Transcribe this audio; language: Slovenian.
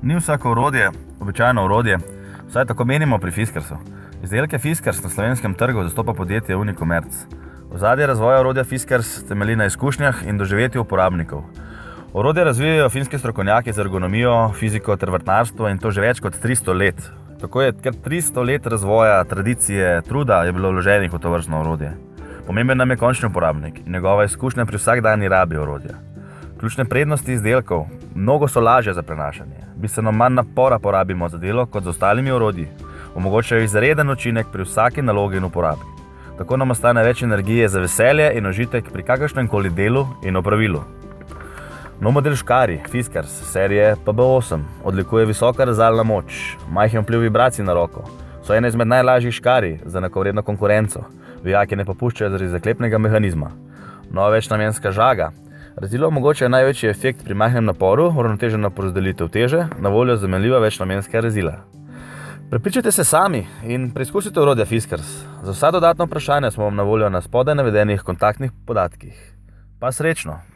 Ni vsako orodje običajno orodje, vsaj tako menimo pri Fiskersu. Izdelke Fiskers na slovenskem trgu zastopa podjetje Unicomerc. Ozadje razvoja orodja Fiskers temelji na izkušnjah in doživetju uporabnikov. Orodje razvijajo finski strokovnjaki za ergonomijo, fiziko ter vrtnarstvo in to že več kot 300 let. Tako je kar 300 let razvoja, tradicije, truda je bilo vloženih v tovrstno orodje. Pomemben nam je končni uporabnik in njegova izkušnja pri vsakdanji rabi orodja. Ključne prednosti izdelkov: mnogo so lažje za prenašanje, bistveno manj napora porabimo za delo kot z ostalimi orodji, omogočajo izreden učinek pri vsaki nalogi in uporabi. Tako nam ostane več energije za veselje in užitek pri kakršnem koli delu in opravilu. Nov model škarij Fiskers serije PB8 odlikuje visoka rezalna moč, majhen vpliv vibracij na roko, so ena izmed najlažjih škarij za enakovredno konkurenco, vijaki ne popuščajo zaradi zaklepnega mehanizma. Nova večnamenska žaga rezilo omogočajo največji efekt pri majhnem naporu, uravnotežena porazdelitev teže, na voljo zamenljiva večnamenska rezila. Prepričajte se sami in preizkusite orodja Fiskers. Za vsa dodatna vprašanja smo vam na voljo na spodaj navedenih kontaktnih podatkih. Pa srečno!